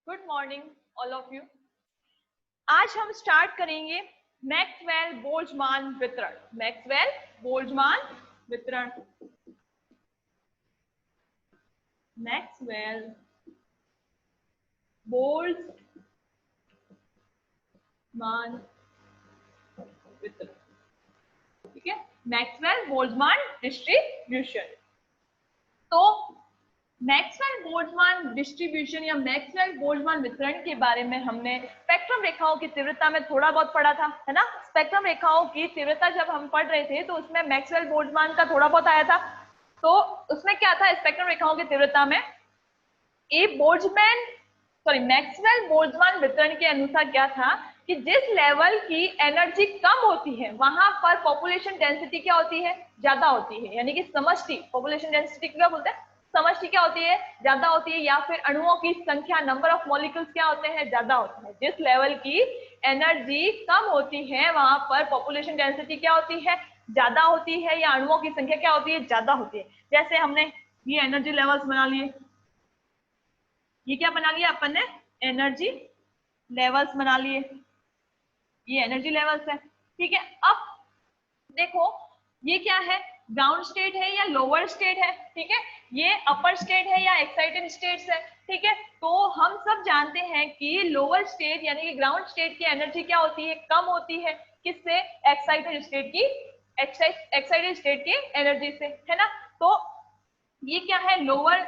Good morning all of you. आज हम start करेंगे मैक्सवेल बोल्ट्जमान वितरण। मैक्सवेल बोल्ट्जमान वितरण। मैक्सवेल बोल्ट्जमान वितरण, ठीक है। Maxwell Boltzmann distribution. तो मैक्सवेल बोल्ट्जमान डिस्ट्रीब्यूशन या मैक्सवेल बोल्ट्जमान वितरण के बारे में हमने स्पेक्ट्रम रेखाओं की तीव्रता में थोड़ा बहुत पढ़ा था, है ना। स्पेक्ट्रम रेखाओं की तीव्रता जब हम पढ़ रहे थे तो उसमें मैक्सवेल बोल्ट्जमान का थोड़ा बहुत आया था। तो उसमें क्या था, स्पेक्ट्रम रेखाओं की तीव्रता में मैक्सवेल बोल्ट्जमान वितरण के अनुसार क्या था कि जिस लेवल की एनर्जी कम होती है वहां पर पॉपुलेशन डेंसिटी क्या होती है, ज्यादा होती है। यानी कि समष्टि पॉपुलेशन डेंसिटी क्या बोलते हैं, समष्टि क्या होती है, ज्यादा होती है। या फिर अणुओं की संख्या, नंबर ऑफ मॉलिक्यूल्स क्या होते हैं, ज्यादा होते हैं। जिस लेवल की एनर्जी कम होती है वहां पर पॉपुलेशन डेंसिटी क्या होती है, ज्यादा होती है, या अणुओं की संख्या क्या होती है, ज्यादा होती है। जैसे हमने ये एनर्जी लेवल्स बना लिए, ये क्या बना लिया अपन ने, एनर्जी लेवल्स बना लिए। ये एनर्जी लेवल्स है, ठीक है। अब देखो ये क्या है, ग्राउंड स्टेट है या लोअर स्टेट है, ठीक है। ये अपर स्टेट है या एक्साइटेड स्टेट्स है, ठीक है। तो हम सब जानते हैं कि लोअर स्टेट यानी कि ग्राउंड स्टेट की एनर्जी क्या होती है, कम होती है। किससे, एक्साइटेड स्टेट की, एक्साइटेड स्टेट की एनर्जी से, है ना। तो ये क्या है, लोअर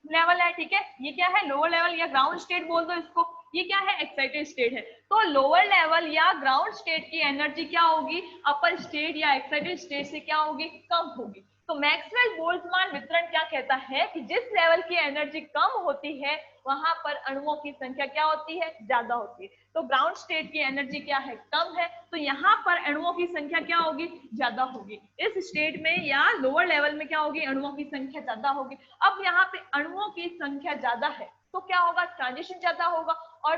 लेवल है, ठीक है। ये क्या है, लोअर लेवल या ग्राउंड स्टेट बोल दो इसको। ये क्या है, एक्साइटेड स्टेट है। तो लोअर लेवल या ग्राउंड स्टेट की एनर्जी क्या होगी, अपर स्टेट या एक्साइटेड स्टेट से क्या होगी, कम होगी। तो मैक्सवेल बोल्ट्जमान वितरण क्या कहता है कि जिस लेवल की एनर्जी कम होती है वहां पर अणुओं की संख्या क्या होती है, ज्यादा होती है। तो ग्राउंड स्टेट की एनर्जी क्या है, कम है, तो यहाँ पर अणुओं की संख्या क्या होगी, ज्यादा होगी। इस स्टेट में या लोअर लेवल में क्या होगी, अणुओं की संख्या ज्यादा होगी। अब यहाँ पे अणुओं की संख्या ज्यादा है तो क्या होगा, ट्रांजिशन ज्यादा होगा और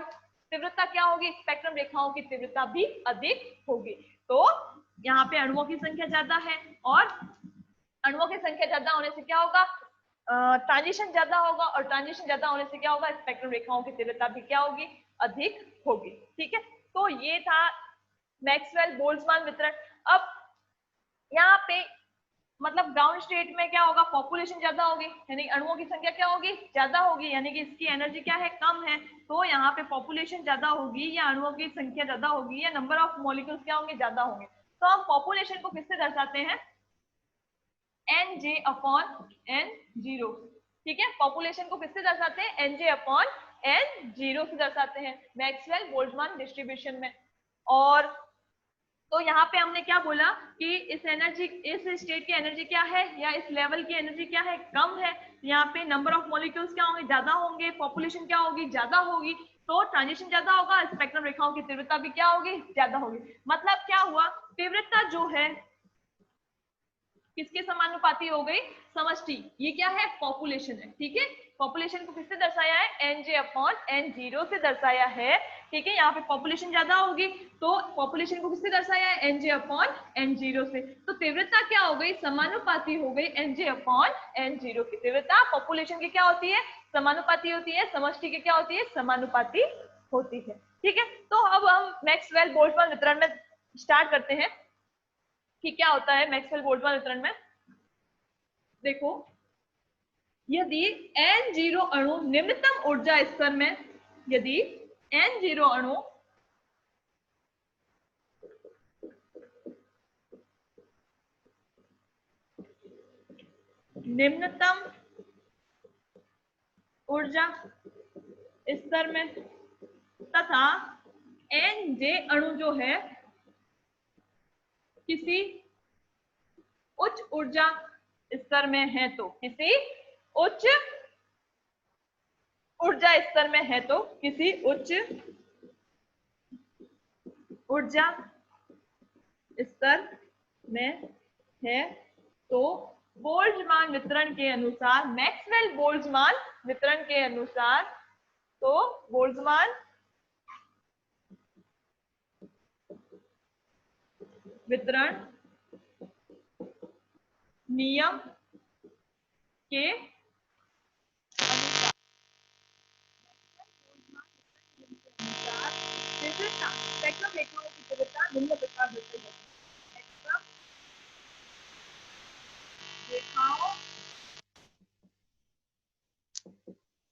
तीव्रता क्या होगी, स्पेक्ट्रम रेखाओं की तीव्रता भी अधिक होगी। तो यहाँ पे अणुओं की संख्या ज्यादा है और अणुओं की संख्या ज्यादा होने से क्या होगा, ट्रांजिशन ज्यादा होगा, और ट्रांजिशन ज्यादा होने से क्या होगा, स्पेक्ट्रम रेखाओं की तीव्रता भी क्या होगी, अधिक होगी, ठीक है। तो ये था मैक्सवेल बोल्ट्जमान वितरण। अब यहाँ पे मतलब ग्राउंड स्टेट में क्या होगा, पॉपुलेशन ज्यादा होगी यानी अणुओं की संख्या क्या होगी, ज्यादा होगी, यानी कि इसकी एनर्जी क्या है, कम है। तो यहाँ पे पॉपुलेशन ज्यादा होगी या अणुओं की संख्या ज्यादा होगी या नंबर ऑफ मॉलिक्यूल्स क्या होंगे, ज्यादा होंगे। तो हम पॉपुलेशन को किससे दर्शाते हैं, N J upon N zero, ठीक है। पॉपुलेशन को किससे दर्शाते हैं, N J upon N zero से दर्शाते हैं मैक्सवेल बोल्ट्जमान डिस्ट्रीब्यूशन में। और तो यहाँ पे हमने क्या बोला कि इस एनर्जी, इस स्टेट की एनर्जी क्या है या इस लेवल की एनर्जी क्या है, कम है। यहाँ पे नंबर ऑफ मॉलिक्यूल्स क्या होंगे, ज्यादा होंगे, पॉपुलेशन क्या होगी, ज्यादा होगी। तो ट्रांजिशन ज्यादा होगा, स्पेक्ट्रम रेखाओं की तीव्रता भी क्या होगी, ज्यादा होगी। मतलब क्या हुआ, तीव्रता जो है किसके समानुपाती हो गई, समष्टि। ये क्या है, पॉपुलेशन है, ठीक है। पॉपुलेशन को किससे दर्शाया है, N J upon N zero से दर्शाया है, ठीक है। यहाँ पे पॉपुलेशन ज्यादा होगी तो पॉपुलेशन को किससे दर्शाया है, N J upon N zero से। तो तीव्रता क्या हो गई, समानुपाती हो गई N J upon N zero की। तीव्रता पॉपुलेशन की क्या होती है, समानुपाती होती है, समष्टि की क्या होती है, समानुपाती होती है, ठीक है। तो अब हम मैक्सवेल बोल्ट्जमान वितरण में स्टार्ट करते हैं कि क्या होता है मैक्सवेल बोल्ट्जमान वितरण में। देखो यदि एन जीरो अणु निम्नतम ऊर्जा स्तर में, यदि एन जीरो अणु निम्नतम ऊर्जा स्तर में तथा एन जे अणु जो है किसी उच्च ऊर्जा स्तर में है, तो किसी उच्च ऊर्जा स्तर में है, तो किसी उच्च ऊर्जा स्तर में है, तो बोल्ट्जमान वितरण के अनुसार, मैक्सवेल बोल्ट्जमान वितरण के अनुसार, तो बोल्ट्जमान वितरण नियम के अनुसार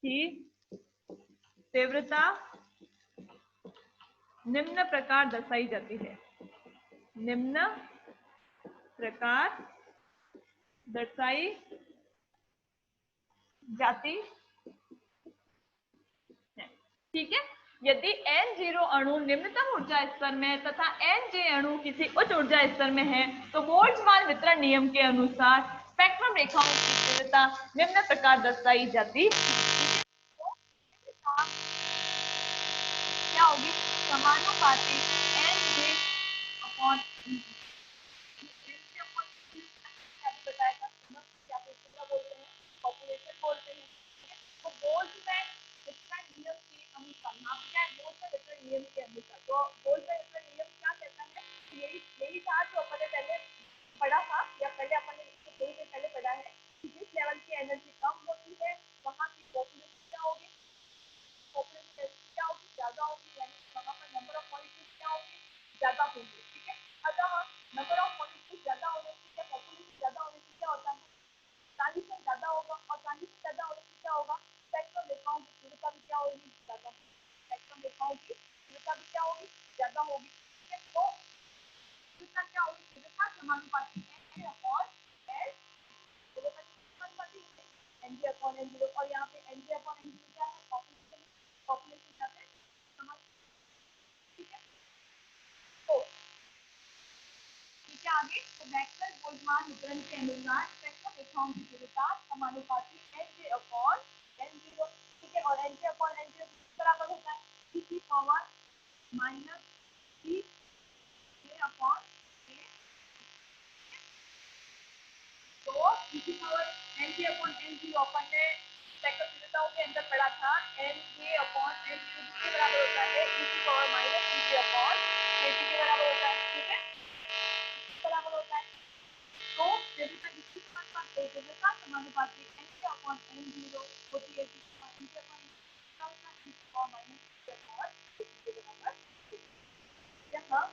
की तीव्रता निम्न प्रकार दर्शाई जाती है। निम्न प्रकार दर्शाई जाती है। ठीक है, यदि N0 अणु निम्नतम ऊर्जा स्तर में तथा Nj अणु किसी उच्च ऊर्जा स्तर में है तो बोल्ट्जमान वितरण नियम के अनुसार स्पेक्ट्रम रेखाओं की तीव्रता निम्न प्रकार दर्शाई जाती है। क्या होगी? समानुपाती Nj अपॉन बताएगा क्या बोलते हैं, पॉपुलेशन बोलते हैं। तो बोल्ट्जमैन वितरण नियम के अनुसार, यहाँ पे क्या है, बोल्ट्जमैन वितरण नियम के अनुसार, तो बोल्ट्जमैन वितरण नियम क्या कहता है? यही था जो अपन ने पहले पढ़ा था, या पहले अपन ने इसको थोड़ी देर पहले पढ़ा है कि जिस लेवल की एनर्जी कम होती है वहाँ की पॉपुलेशन क्या होगी, पॉपुलेशन डेंसिटी क्या होगी, ज्यादा होगी, यानी वहाँ पर नंबर ऑफ मॉलिक्यूल्स क्या होगी, ज्यादा होगी। ठीक है, अतः नंबर ऑफ मॉलिक्यूल्स ज्यादा होने से या पॉपुलेशन ज्यादा होने से क्या होता है, ट्रांजिशन ज्यादा होगा, और ट्रांजिशन ज्यादा होने से क्या होगा, स्पेक्ट्रम रेखाओं की तीव्रता भी क्या होगी, ज्यादा होगी। स्पेक्ट्रम रेखाओं की तीव्रता भी क्या होगी, ज्यादा होगी। ठीक है, तो तीव्रता क्या होगी, तीव्रता समानुपाती है अपॉन एल, तीव्रता समानुपाती है एनजे अपॉन एन0, और यहाँ पे एनजे अपॉन एन0 क्या है, पॉपुलेशन, पॉपुलेशन क्या है, समझ। ठीक है, तो ठीक है, आगे तो मैक्सवेल बोल्ट्जमान वितरण के अनुसार स्पेक्ट्रम रेखाओं की तीव्रता समानुपाती Nj अपॉन N0। ठीक है, और Nj अपॉन N0 किस बराबर होता है, e की power minus e k upon k। तो e की पावर Nj अपॉन N0 अपन ने स्पेक्ट्रम तीव्रताओं के अंदर पढ़ा था, Nj अपॉन N0 किसके बराबर होता है, e की power minus e k upon kT के बराबर होता है। ठीक है, बराबर होता है। तो तीव्रता किसके समानुपाती, तीव्रता समानुपाती Nj अपॉन N0 होती है, Nj अपॉन क्या होता है, e की power minus e upon kT के बराबर। यहाँ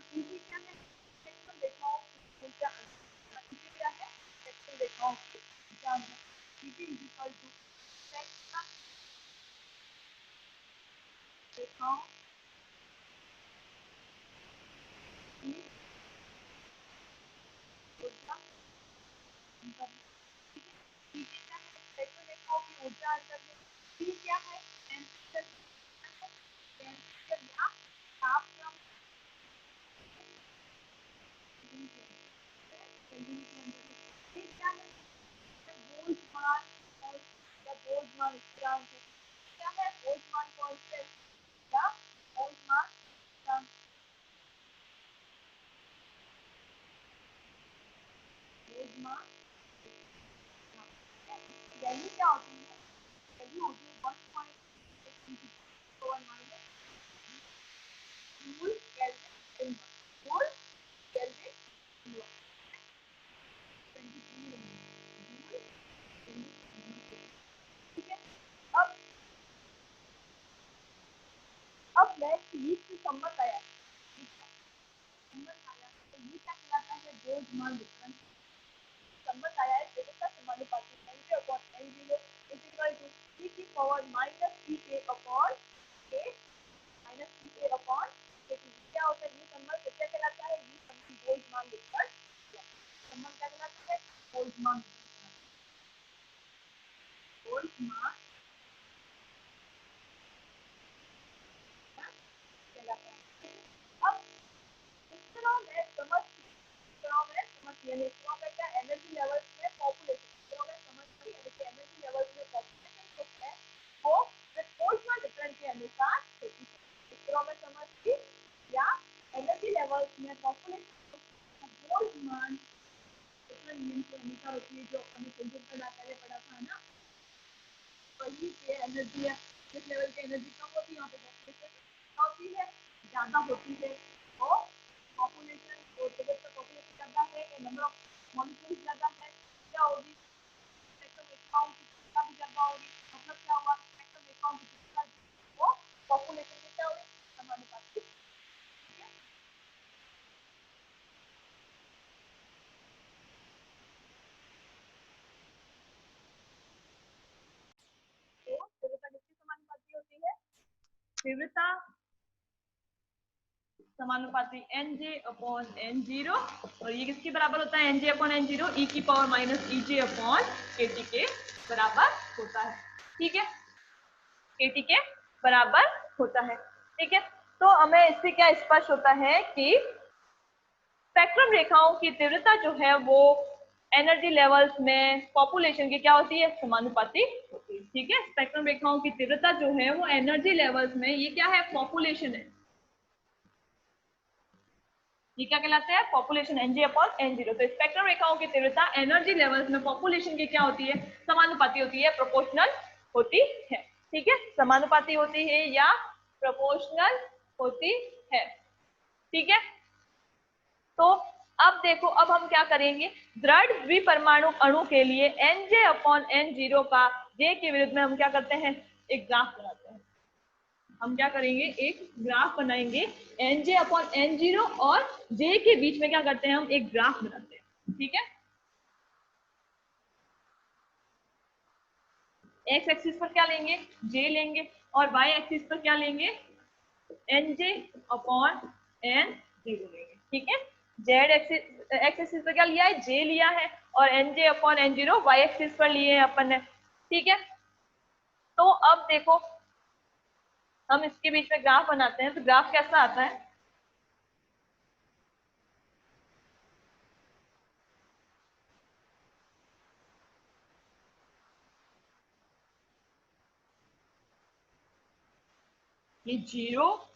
Pg क्या है, स्पेक्ट्रम रेखाओं की ऊर्जा, Pg क्या है, स्पेक्ट्रम रेखाओं की ऊर्जा है। Pg is equal to spectrum रेखाओं की ऊर्जा अंतर। ठीक है, Pg क्या है, स्पेक्ट्रम रेखाओं की ऊर्जा अंतर है। P क्या है, टेम्परेचर, टेम्परेचर या तापक्रम, क्या है, बोल्ट्जमान कांस्टेंट या बोल्ट्जमान स्थिरांक है। क्या है, बोल्ट्जमान कांस्टेंट या बोल्ट्जमान स्थिरांक, बोल्ट्जमान वैल्यू क्या होती है, वैल्यू होती है 1.8 minus joule kelvin inverse, joule kelvin inverse, 23 joule kelvin inverse. ठीक है, अब नेक्स्ट हीट से संबंध आया, संबंध आया, तो ये क्या कहलाता है, बोल्ट्जमान वितरण संबंध आया है। तीव्रता समानुपाती Nj upon N0 is equal to e की power minus Ek upon k minus Ka upon kT। क्या होता है ये संबंध, क्या कहलाता है, ये संबंध बोल्ट्जमान वितरण संबंध क्या कहलाता है, बोल्ट्जमान बोल्ट्जमान कहलाता है। अब इस तरह मैं समझ, यानी इस तरह में क्या एनर्जी लेवल में पॉपुलेशन, इस तरह में समझ की एनर्जी लेवल में पॉपुलेशन जो है वो बोल्ट्जमान वितरण के अनुसार होती है। इस तरह में समझ की या एनर्जी लेवल में पॉपुलेशन बोल्ट्जमान वितरण नियम के अनुसार होती है, जो हमने थोड़ी देर पहले पढ़ा था ना, वही पे एनर्जी है, जिस लेवल की एनर्जी कम होती है वहाँ पे पॉपुलेशन होती है, ज्यादा होती है, तो पॉपुलेशन और पॉपुलेशन ज्यादा है, नंबर ऑफ मॉलिक्यूल्स ज्यादा है, क्या होगी, स्पेक्ट्रम रेखाओं की तीव्रता भी ज्यादा होगी। मतलब क्या हुआ, स्पेक्ट्रम रेखाओं की तीव्रता वो पॉपुलेशन के क्या होगी, समानुपाती। ठीक है, तीव्रता समानुपाती NJ/N0, और ये किसके बराबर होता है? NJ/N0 e की पावर माइनस EJ/kT के बराबर होता है। ठीक है, KT के बराबर होता है। ठीक है, तो हमें इससे क्या स्पष्ट होता है कि स्पेक्ट्रम रेखाओं की तीव्रता जो है वो एनर्जी लेवल्स में पॉपुलेशन की क्या होती है? समानुपाती होती है। ठीक है, स्पेक्ट्रम रेखाओं की तीव्रता जो है वो एनर्जी लेवल्स में, ये क्या है? पॉपुलेशन है। ये क्या कहलाता है? Population, NJ/N0। तो स्पेक्ट्रम रेखाओं की तीव्रता एनर्जी लेवल्स में पॉपुलेशन की क्या होती है? समानुपाती होती है, प्रोपोर्शनल होती है। ठीक है, समानुपाती होती है या प्रोपोर्शनल होती है। ठीक है, तो अब देखो, अब हम क्या करेंगे? दृढ़ द्विपरमाणु अणु के लिए NJ/N0 का J के विरुद्ध में हम क्या करते हैं? एक ग्राफ बनाते हैं। हम क्या करेंगे? एक ग्राफ बनाएंगे। NJ/N0 और J के बीच में क्या करते हैं? हम एक ग्राफ बनाते हैं। ठीक है, एक्स एक्सिस पर क्या लेंगे? J लेंगे, और वाई एक्सिस पर क्या लेंगे? NJ/N0 लेंगे। ठीक है, जेड एक्सिस, एक्स एक्सिस पर क्या लिया है? J लिया है, और NJ/N0 वाई एक्सिस पर लिए हैं अपन ने। ठीक है, तो अब देखो, हम इसके बीच में ग्राफ बनाते हैं, तो ग्राफ कैसा आता है? ये 0,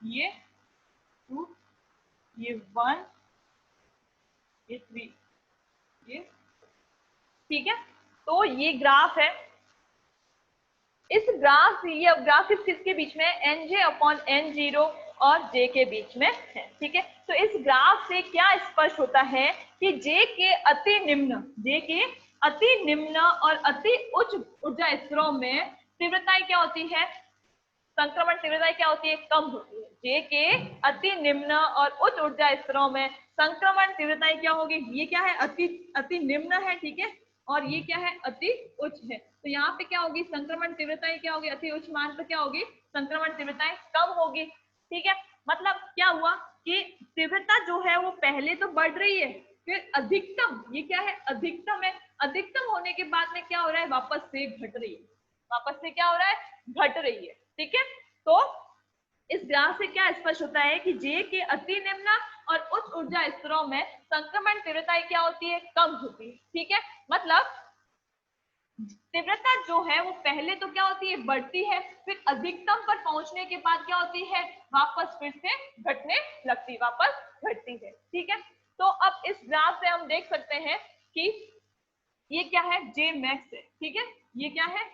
ये 2, ये 1, ये 3, ये। ठीक है, तो ये ग्राफ है। इस ग्राफ, ये ग्राफ किसके बीच में? NJ/N0 और J के बीच में है। ठीक है, तो इस ग्राफ से क्या स्पष्ट होता है कि J के अति निम्न और अति उच्च ऊर्जा स्तरों में तीव्रताएं क्या होती है? संक्रमण तीव्रता क्या होती है? कम होती है। J के अति निम्न और उच्च ऊर्जा स्तरों में संक्रमण तीव्रताएं क्या होगी? ये क्या है? अति निम्न है। ठीक है, और ये क्या है? अति उच्च है। तो यहाँ पे क्या होगी? संक्रमण तीव्रताएं क्या होगी? अति उच्च मान पर क्या होगी? संक्रमण तीव्रताएं कम होगी। ठीक है, मतलब क्या हुआ कि तीव्रता जो है वो पहले तो बढ़ रही है, फिर अधिकतम, ये क्या है? अधिकतम है। अधिकतम होने के बाद में क्या हो रहा है? वापस से घट रही है। वापस से क्या हो रहा है? घट रही है। ठीक है, तो इस ग्राफ से क्या स्पष्ट होता है कि J के अति निम्न और उच्च ऊर्जा स्तरों में संक्रमण तीव्रता क्या होती है? कम होती है। ठीक है, मतलब तीव्रता जो है वो पहले तो क्या होती है? बढ़ती है, फिर अधिकतम पर पहुंचने के बाद क्या होती है? वापस फिर से घटने लगती, वापस घटती है। ठीक है, तो अब इस ग्राफ से हम देख सकते हैं कि ये क्या है? J मैक्स है। ठीक है, ये क्या है?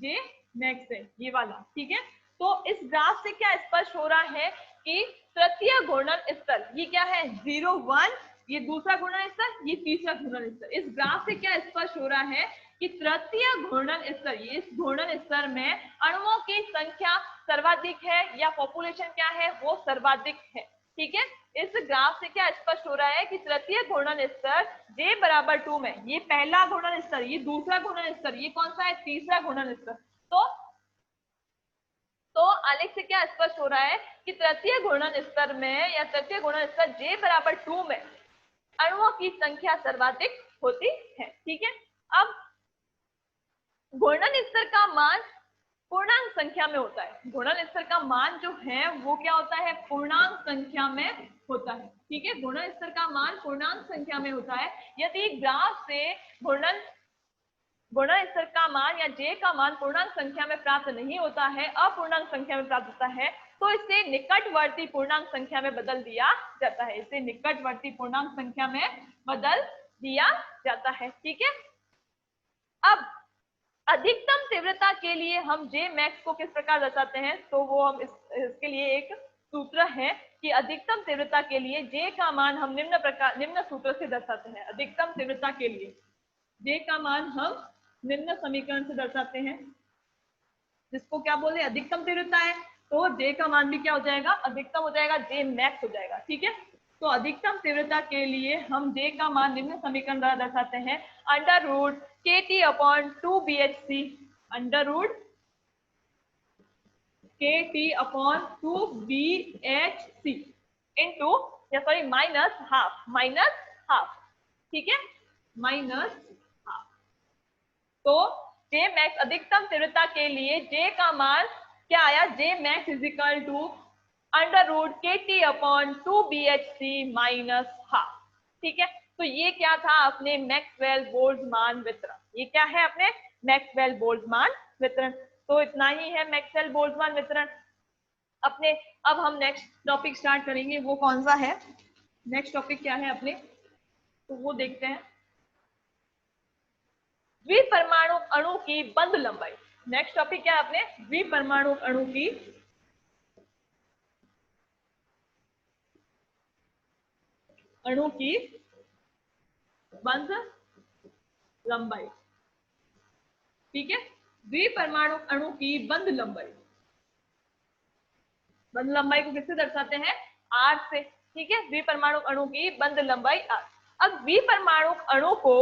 J मैक्स है, ये वाला। ठीक है, तो इस ग्राफ से क्या स्पष्ट हो रहा है कि तृतीय घूर्णन स्तर, ये क्या है? 0, 1, ये दूसरा घूर्णन स्तर, ये तीसरा घूर्णन स्तर। इस ग्राफ से क्या स्पष्ट हो रहा है कि तृतीय घूर्णन स्तर, ये इस घूर्णन स्तर में अणुओं की संख्या सर्वाधिक है, या पॉपुलेशन क्या है? वो सर्वाधिक है। ठीक है, इस ग्राफ से क्या स्पष्ट हो रहा है कि तृतीय घूर्णन स्तर J/2 में, ये पहला घूर्णन स्तर, ये दूसरा घूर्णन स्तर, ये कौन सा है? तीसरा घूर्णन स्तर। तो आलेख से क्या स्पष्ट हो रहा है कि तृतीय घूर्णन स्तर में, या तृतीय घूर्णन स्तर J/2 में अणुओं की संख्या सर्वाधिक होती है। ठीक है, अब घूर्णन स्तर का मान पूर्णांक संख्या में होता है। घूर्णन स्तर का मान जो है वो क्या होता है? पूर्णांक संख्या में होता है। ठीक है, घूर्णन स्तर का मान पूर्णांक संख्या में होता है। यदि ग्राफ से घूर्णन स्तर का मान या J का मान पूर्णांक संख्या में प्राप्त नहीं होता है, अपूर्णांक संख्या में प्राप्त होता है, तो इसे निकटवर्ती पूर्णांक संख्या में बदल दिया जाता है। इसे निकटवर्ती पूर्णांक संख्या में बदल दिया जाता है। ठीक है, अब अधिकतम तीव्रता के लिए हम J मैक्स को किस प्रकार दर्शाते हैं? तो वो हम इसके लिए एक सूत्र है कि अधिकतम तीव्रता के लिए J का मान हम निम्न सूत्र से दर्शाते हैं। अधिकतम तीव्रता के लिए J का मान हम निम्न समीकरण से दर्शाते हैं, जिसको क्या बोले? अधिकतम तीव्रता है, तो J का मान भी क्या हो जाएगा? अधिकतम हो जाएगा, J मैक्स हो जाएगा। ठीक है, तो अधिकतम तीव्रता के लिए हम J का मान निम्न समीकरण द्वारा दर्शाते हैं, under root KT upon 2BHC, under root KT upon 2BHC into minus half, ठीक है, माइनस हाफ। तो J मैक्स अधिकतम तीव्रता के लिए J का मान क्या आया, J max is equal to under root KT upon 2BHC minus half, ठीक है। तो ये क्या था अपने मैक्सवेल बोल्ट्जमान वितरण, ये क्या है अपने मैक्सवेल बोल्ट्जमान वितरण। तो इतना ही है मैक्सवेल बोल्ट्जमान वितरण अपने। अब हम नेक्स्ट टॉपिक स्टार्ट करेंगे, वो कौन सा है, नेक्स्ट टॉपिक क्या है अपने, तो वो देखते हैं, द्विपरमाणु अणु की बंध लंबाई। नेक्स्ट टॉपिक क्या है अपने, द्विपरमाणु अणु की बंध लंबाई, ठीक है। द्विपरमाणु अणु की बंध लंबाई, बंध लंबाई को किससे दर्शाते हैं, R से, ठीक है। द्विपरमाणु अणु की बंध लंबाई R। अब द्विपरमाणु अणु को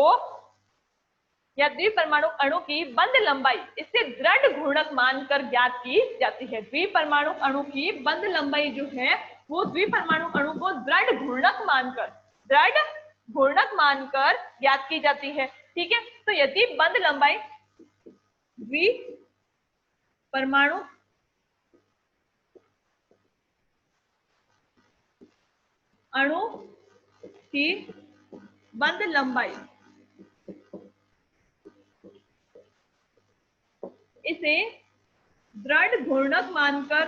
या द्विपरमाणु अणु की बंध लंबाई इससे दृढ़ घूर्णक मानकर ज्ञात की जाती है। द्विपरमाणु अणु की बंध लंबाई जो है वो द्विपरमाणु अणु को दृढ़ घूर्णक मानकर ज्ञात की जाती है, ठीक है। तो यदि बंध लंबाई द्विपरमाणु अणु की बंध लंबाई इसे दृढ़ घूर्णक मानकर,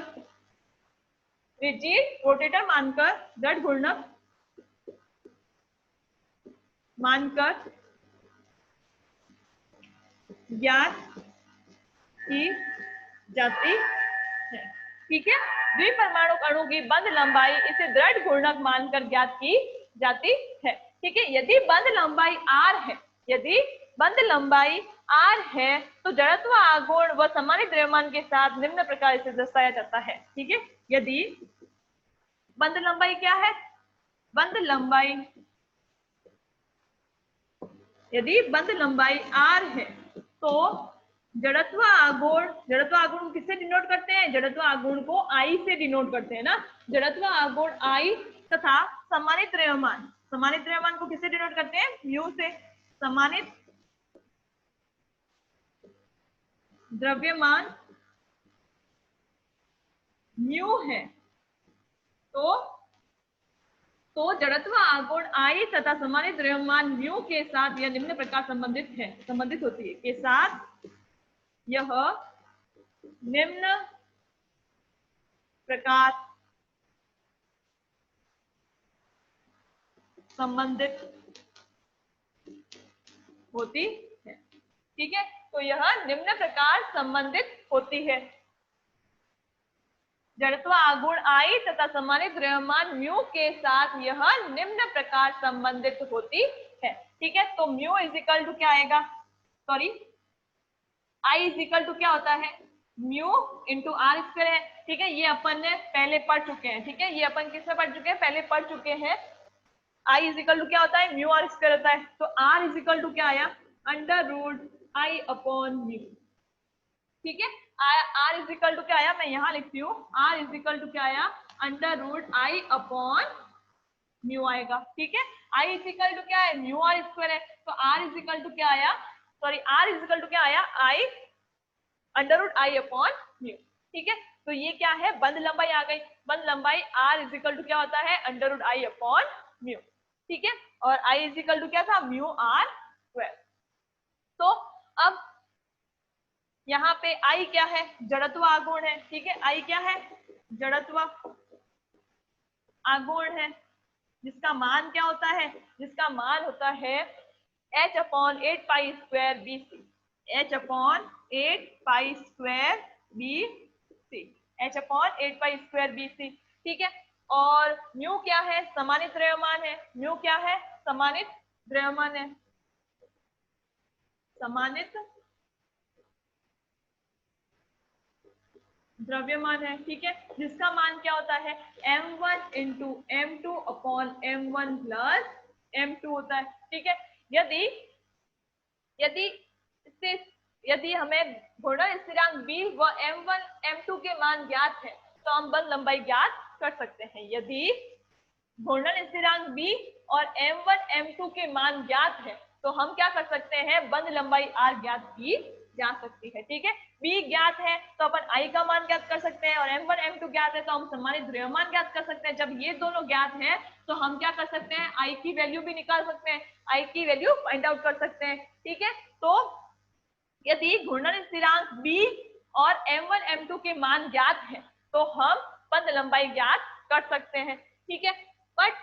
रिजिड रोटेटर मानकर, दृढ़ घूर्णक मानकर ज्ञात की जाती है, ठीक है। द्विपरमाणु अणु की बंध लंबाई इसे दृढ़ घूर्णक मानकर ज्ञात की जाती है, ठीक है। यदि बंध लंबाई R है, यदि बंध लंबाई R है तो जड़त्व आघूर्ण व सामान्य द्रव्यमान के साथ निम्न प्रकार से दर्शाया जाता है, ठीक है। यदि बंध लंबाई क्या है, बंध लंबाई, यदि बंध लंबाई R है तो जड़त्व आघूर्ण किससे डिनोट करते हैं, जड़त्व आघूर्ण को I से डिनोट करते हैं ना, जड़त्व आघूर्ण I तथा सामान्य द्रव्यमान को किससे डिनोट करते हैं, म्यू से। सामान्य द्रव्यमान म्यू है तो जड़त्व आघूर्ण I तथा सामान्य द्रव्यमान म्यू के साथ यह निम्न प्रकार संबंधित होती है, के साथ यह निम्न प्रकार संबंधित होती है, ठीक है। तो यह निम्न प्रकार संबंधित होती है, जड़त्व आघूर्ण I तथा सामान्य द्रव्यमान म्यू के साथ यह निम्न प्रकार संबंधित होती है, ठीक है। तो म्यू इज इक्वल टू क्या आएगा, sorry I is equal to क्या होता है, म्यू इंटू R स्क्वायर है, ठीक है। ये अपन ने पहले पढ़ चुके हैं, ठीक है, ये अपन किसमें पढ़ चुके हैं, पहले पढ़ चुके हैं। I इज इक्वल टू क्या होता है, म्यू R स्क्वायर होता है। तो R इज इक्वल टू क्या आया, under root I upon mu, ठीक है। R इज इक्वल टू क्या आया, मैं यहां लिखती हूँ, R इज इक्वल टू क्या आया, under root I upon mu आएगा, ठीक है। I इज इक्वल टू क्या है, म्यू R स्क्वायर है, तो R इज इक्वल टू क्या आया, sorry R is equal to क्या आया, I under root I upon mu, ठीक है। तो ये क्या है, बंध लंबाई आ गई, बंध लंबाई R इज इक्वल टू क्या होता है, under root I upon mu, ठीक है। और I इज इक्वल टू क्या था, म्यू R स्क्वायर। तो अब यहाँ पे I क्या है, जड़त्व आघूर्ण है, ठीक है। I क्या है, जड़त्व आघूर्ण है, जिसका मान क्या होता है, जिसका मान होता है H upon 8 pi square BC, H upon 8 pi square BC, H upon 8 pi square BC, ठीक है। और म्यू क्या है, सामान्य द्रव्यमान है, म्यू क्या है, सामान्य द्रव्यमान है, सामान्य द्रव्यमान है, ठीक है, जिसका मान क्या होता है m1 into m2 upon m1 plus m2 होता है, ठीक है। यदि यदि इससे यदि हमें घूर्णन स्थिरांक b व m1 m2 के मान ज्ञात है तो हम बंध लंबाई ज्ञात कर सकते हैं। यदि घूर्णन स्थिरांक b और m1 m2 के मान ज्ञात है तो हम क्या कर सकते हैं, बंध लंबाई r ज्ञात की जा सकती है, ठीक है। b ज्ञात है तो अपन i का मान ज्ञात कर सकते हैं और m1 m2 ज्ञात है तो हम सम्मानित द्रव्यमान ज्ञात कर सकते हैं। जब ये दोनों ज्ञात है तो हम क्या कर सकते हैं, i की वैल्यू भी निकाल सकते हैं, i की वैल्यू फाइंड आउट कर सकते हैं, ठीक है। तो यदि घूर्णन स्थिरांक b और m1 m2 के मान ज्ञात है तो हम बंध लंबाई ज्ञात कर सकते हैं, ठीक है। बट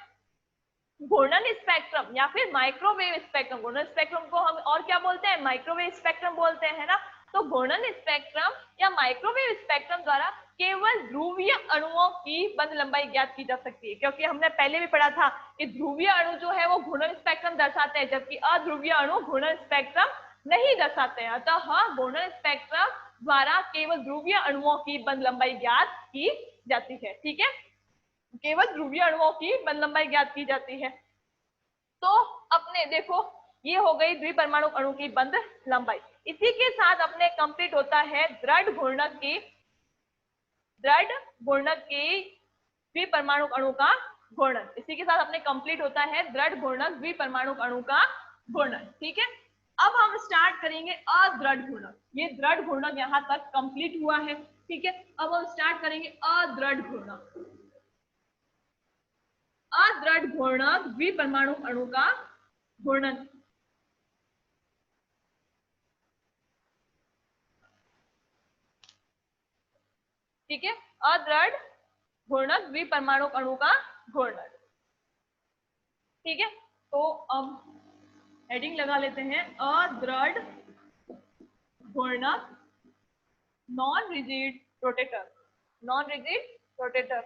घूर्णन स्पेक्ट्रम या फिर माइक्रोवेव स्पेक्ट्रम, घूर्णन स्पेक्ट्रम को हम और क्या बोलते हैं, माइक्रोवेव स्पेक्ट्रम बोलते हैं ना। तो घूर्णन स्पेक्ट्रम या माइक्रोवेव स्पेक्ट्रम द्वारा केवल ध्रुवीय अणुओं की बंध लंबाई ज्ञात की जा सकती है, क्योंकि हमने पहले भी पढ़ा था कि ध्रुवीय अणु जो है वो घूर्णन स्पेक्ट्रम दर्शाते हैं, जबकि अध्रुवीय अणु घूर्णन स्पेक्ट्रम नहीं दर्शाते हैं। अतः घूर्णन स्पेक्ट्रम द्वारा केवल ध्रुवीय अणुओं की बंध लंबाई ज्ञात की जाती है, ठीक है, केवल ध्रुवीय अणुओं की बंध लंबाई ज्ञात की जाती है। तो अपने देखो ये हो गई द्विपरमाणु अणु की बंध लंबाई। इसी के साथ अपने कंप्लीट होता है दृढ़ घूर्णक की द्विपरमाणु अणु का घूर्णन। इसी के साथ अपने कंप्लीट होता है दृढ़ घूर्णक द्विपरमाणु अणु का घूर्णन, ठीक है। अब हम स्टार्ट करेंगे अदृढ़ घूर्णक। ये दृढ़ घूर्णक यहाँ तक कंप्लीट हुआ है, ठीक है। अब हम स्टार्ट करेंगे अदृढ़ घूर्णक। अदृढ़ घूर्णक द्विपरमाणु अणु का घूर्णन, ठीक है। अदृढ़ घूर्णक द्विपरमाणु अणु का घूर्णन, ठीक है। तो अब हेडिंग लगा लेते हैं अदृढ़ घूर्णक non rigid rotator, non rigid rotator,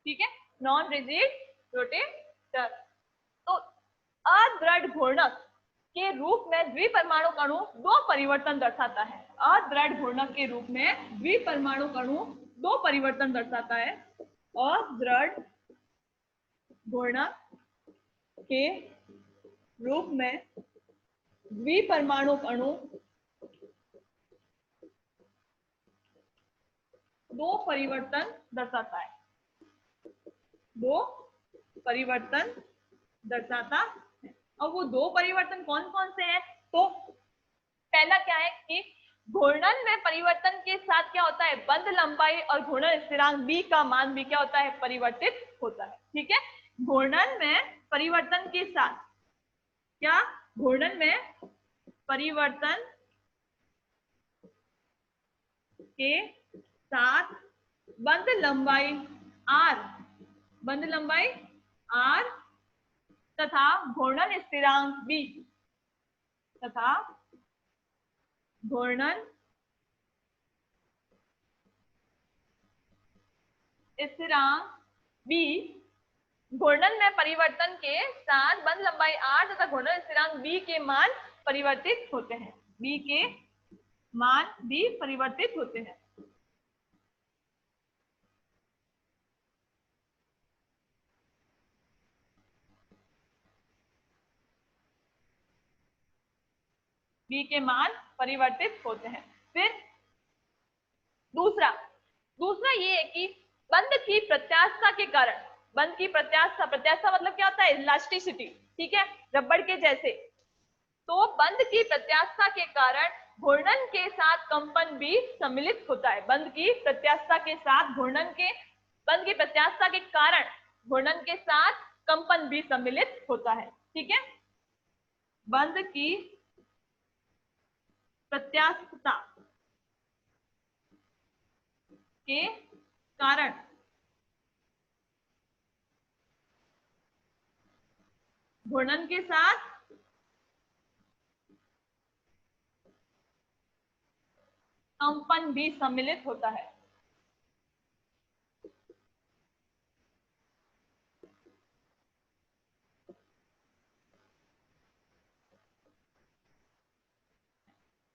ठीक है, नॉन रिजिड रोटेटर। तो अदृढ़ घूर्णक के रूप में द्विपरमाणु अणु दो परिवर्तन दर्शाता है। अदृढ़ घूर्णक के रूप में द्विपरमाणु अणु दो परिवर्तन दर्शाता है। अदृढ़ घूर्णक के रूप में द्विपरमाणु अणु दो परिवर्तन दर्शाता है, दो परिवर्तन दर्शाता है। और वो दो परिवर्तन कौन कौन से हैं, तो पहला क्या है कि घूर्णन में परिवर्तन के साथ क्या होता है, बंध लंबाई और घूर्णन स्थिरांक b का मान भी क्या होता है, परिवर्तित होता है, ठीक है। घूर्णन में परिवर्तन के साथ क्या, घूर्णन में परिवर्तन के साथ बंध लंबाई r, बंध लंबाई r तथा घूर्णन स्थिरांक b तथा घूर्णन स्थिरांक b, घूर्णन में परिवर्तन के साथ बंध लंबाई r तथा घूर्णन स्थिरांक b के मान परिवर्तित होते हैं, b के मान भी परिवर्तित होते हैं। b के मान परिवर्तित होते हैं। फिर दूसरा ये है कि बंध की प्रत्यास्थता के कारण, बंध की प्रत्यास्थता मतलब क्या होता है, इलास्टिसिटी, ठीक है, रबड़ के जैसे। तो बंध की प्रत्यास्थता के कारण घूर्णन के साथ कंपन भी सम्मिलित होता है। बंध की प्रत्यास्थता के साथ बंध की प्रत्यास्थता के कारण घूर्णन के साथ कंपन भी सम्मिलित होता है, ठीक है। बंध की प्रत्यास्थता के कारण घूर्णन के साथ कंपन भी सम्मिलित होता है।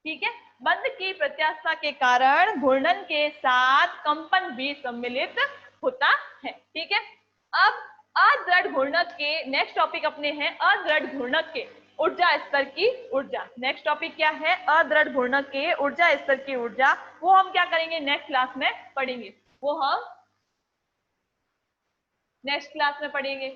ठीक है, बंध की प्रत्याशा के कारण घूर्णन के साथ कंपन भी सम्मिलित होता है। ठीक है, अब अदृढ़ घूर्णक के नेक्स्ट टॉपिक अपने हैं अदृढ़ घूर्णक के ऊर्जा स्तर की ऊर्जा। नेक्स्ट टॉपिक क्या है? अदृढ़ घूर्णक के ऊर्जा स्तर की ऊर्जा। वो हम क्या करेंगे? नेक्स्ट क्लास में पढ़ेंगे, वो हम नेक्स्ट क्लास में पढ़ेंगे।